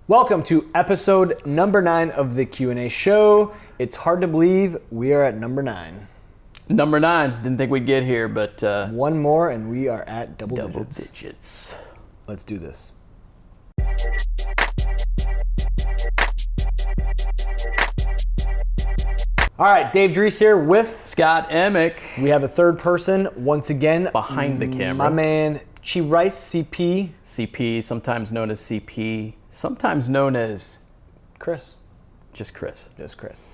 Welcome to episode number 9 of the Q&A show. It's hard to believe we are at number 9. Number 9. Didn't think we'd get here, but one more and we are at double digits. Let's do this. All right, Dave Dreas here with Scott Emick. We have a third person once again Behind the camera. My man Chi Rice, CP. CP, sometimes known as CP, sometimes known as Chris. Just Chris. Just Chris.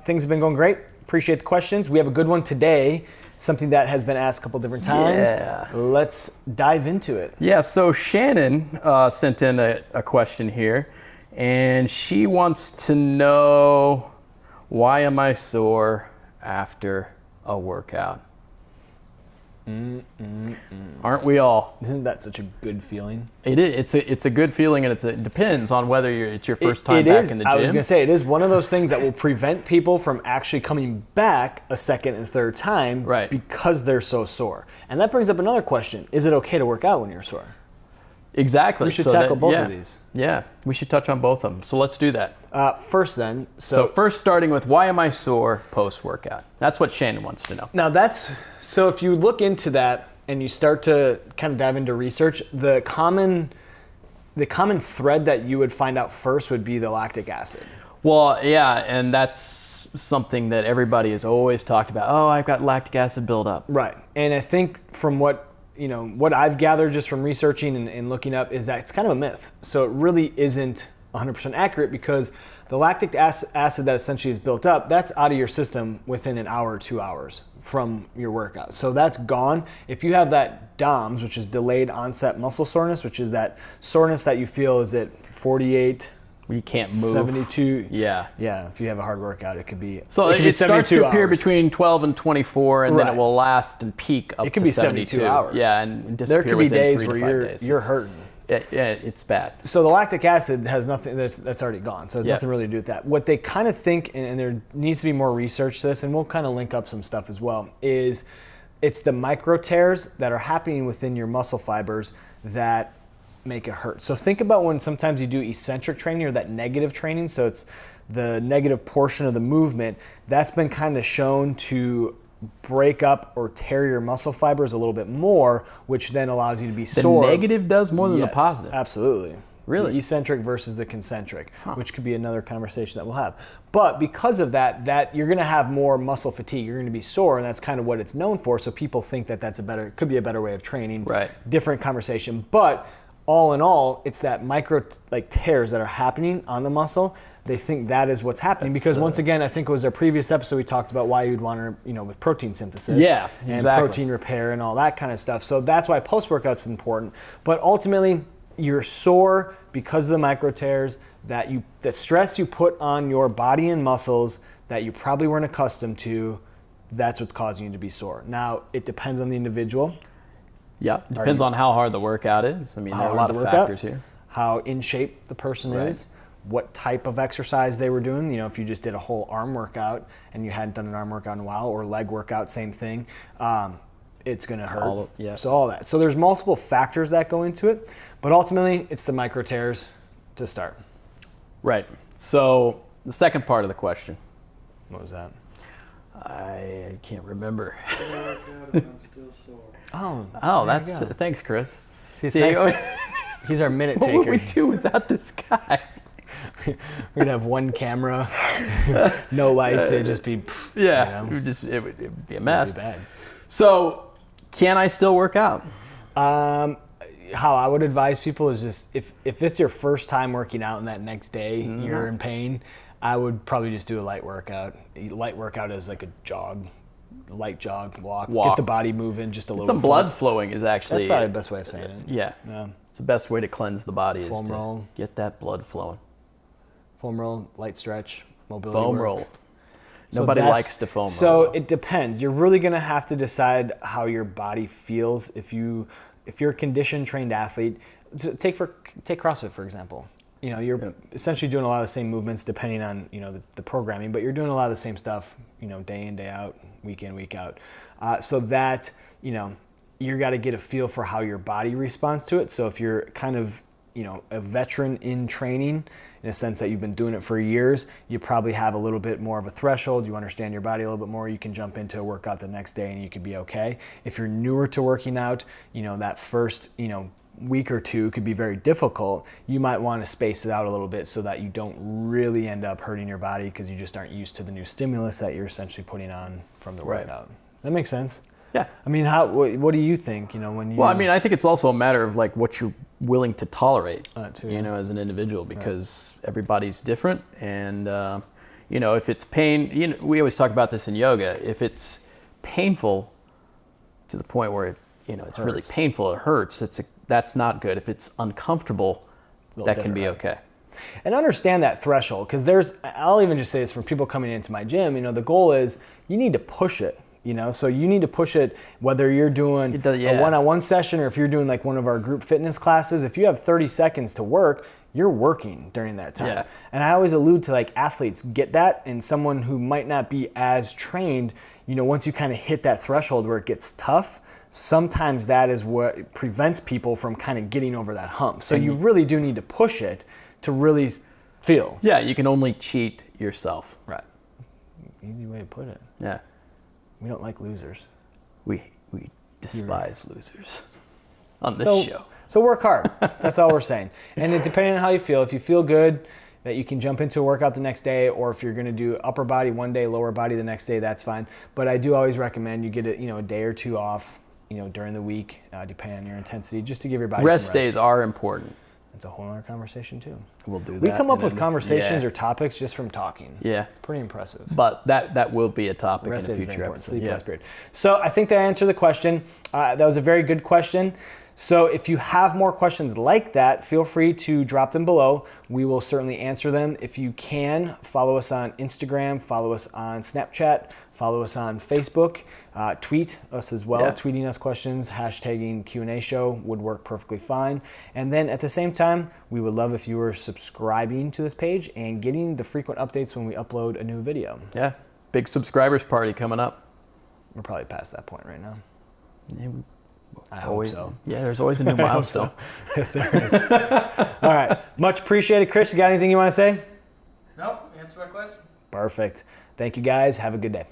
Things have been going great. Appreciate the questions. We have a good one today. Something that has been asked a couple different times. Yeah. Let's dive into it. Yeah, so Shannon sent in a question here, and she wants to know, why am I sore after a workout? Aren't we all? Isn't that such a good feeling? It is. It's a good feeling, and it depends on whether it's your first time back in the gym. I was going to say, it is one of those things that will prevent people from actually coming back a second and third time, right, because they're so sore. And that brings up another question. Is it okay to work out when you're sore? Exactly. We should tackle both of these. Yeah, we should touch on both of them. So let's do that. First then. So first starting with, why am I sore post-workout? That's what Shannon wants to know. Now so if you look into that and you start to kind of dive into research, the common thread that you would find out first would be the lactic acid. Well, yeah, and that's something that everybody has always talked about. Oh, I've got lactic acid buildup. Right. And I think from what I've gathered just from researching and looking up is that it's kind of a myth. So it really isn't 100% accurate, because the lactic acid that essentially is built up, that's out of your system within an hour or 2 hours from your workout. So that's gone. If you have that DOMS, which is delayed onset muscle soreness, which is that soreness that you feel is at 48, you can't move. 72. Yeah. Yeah, if you have a hard workout, it could be. So it starts to appear between 12 and 24, and then it will last and peak up to 72. It could be 72 hours. Yeah, and disappear there could be days 3 to 5 where days. you're hurting. Yeah, it's bad. So the lactic acid has nothing, that's already gone. So it has nothing really to do with that. What they kind of think, and there needs to be more research to this, and we'll kind of link up some stuff as well, is it's the micro tears that are happening within your muscle fibers that make it hurt. So think about when sometimes you do eccentric training or that negative training. So it's the negative portion of the movement that's been kind of shown to break up or tear your muscle fibers a little bit more, which then allows you to be sore. The negative does more than the positive. Absolutely. Really? The eccentric versus the concentric, which could be another conversation that we'll have. But because of that you're going to have more muscle fatigue. You're going to be sore, and that's kind of what it's known for. So people think that could be a better way of training. Right. Different conversation. But all in all, it's that micro tears that are happening on the muscle. They think that is what's happening, because once again, I think it was our previous episode, we talked about why you'd want to, with protein synthesis, and protein repair and all that kind of stuff. So that's why post-workout's important. But ultimately, you're sore because of the micro tears, the stress you put on your body and muscles that you probably weren't accustomed to. That's what's causing you to be sore. Now, it depends on the individual. Yeah, it depends on how hard the workout is. I mean, there are a lot of factors here. How in shape the person is, what type of exercise they were doing. If you just did a whole arm workout and you hadn't done an arm workout in a while, or leg workout, same thing, it's going to hurt. So all that. So there's multiple factors that go into it, but ultimately it's the micro tears to start. Right. So the second part of the question. What was that? I can't remember. I'm still sore. Oh, that's thanks, Chris. See, nice. He's our minute taker. What would we do without this guy? We're gonna have one camera, no lights. It'd just be it would be a mess. It'd be bad. So, can I still work out? How I would advise people is just if it's your first time working out and that next day you're in pain, I would probably just do a light workout. Light workout is like a light jog, walk, get the body moving just a little bit. Some blood flowing is actually... That's probably the best way of saying it. Yeah. It's the best way to cleanse the body is to get that blood flowing. Foam roll, light stretch, mobility Foam work. roll. Nobody likes to foam roll. So it depends. You're really going to have to decide how your body feels. If you're a conditioned, trained athlete, take CrossFit, for example. You're essentially doing a lot of the same movements depending on, the programming, but you're doing a lot of the same stuff, day in, day out, week in, week out. So that, you got to get a feel for how your body responds to it. So if you're kind of, a veteran in training, in a sense that you've been doing it for years, you probably have a little bit more of a threshold. You understand your body a little bit more. You can jump into a workout the next day and you could be okay. If you're newer to working out, that first, week or two could be very difficult. You might want to space it out a little bit so that you don't really end up hurting your body because you just aren't used to the new stimulus that you're essentially putting on from the workout. That makes sense. Yeah. I mean, what do you think? When you. Well, I mean, I think it's also a matter of like what you're willing to tolerate, too, as an individual, because everybody's different, and if it's pain, we always talk about this in yoga. If it's painful to the point where it's really painful, it hurts. That's not good. If it's uncomfortable, that can be okay. And understand that threshold, because I'll even just say this for people coming into my gym. The goal is you need to push it. So you need to push it, whether you're doing a one-on-one session or if you're doing like one of our group fitness classes. If you have 30 seconds to work, you're working during that time. Yeah. And I always allude to like athletes get that, and someone who might not be as trained, once you kind of hit that threshold where it gets tough, sometimes that is what prevents people from kind of getting over that hump. So you really do need to push it to really feel. Yeah, you can only cheat yourself. Right. Easy way to put it. Yeah. We don't like losers. We despise losers on this show. So work hard. That's all we're saying. And depending on how you feel, if you feel good, that you can jump into a workout the next day, or if you're going to do upper body one day, lower body the next day, that's fine. But I do always recommend you get a day or two off, during the week, depending on your intensity, just to give your body some rest. Days are important. It's a whole other conversation too. We'll do that. We come up with conversations or topics just from talking. Yeah. It's pretty impressive. But that will be a topic in a future episode. Sleep rest period. So I think that answered the question. That was a very good question. So if you have more questions like that, feel free to drop them below. We will certainly answer them. If you can, follow us on Instagram, follow us on Snapchat, follow us on Facebook, tweet us as well. Yeah. Tweeting us questions, hashtagging Q&A show would work perfectly fine. And then at the same time, we would love if you were subscribing to this page and getting the frequent updates when we upload a new video. Yeah, big subscribers party coming up. We're probably past that point right now. Yeah, I hope so. Yeah, there's always a new milestone. Yes, there is. All right. Much appreciated. Chris, you got anything you want to say? Nope, answer my question. Perfect. Thank you, guys. Have a good day.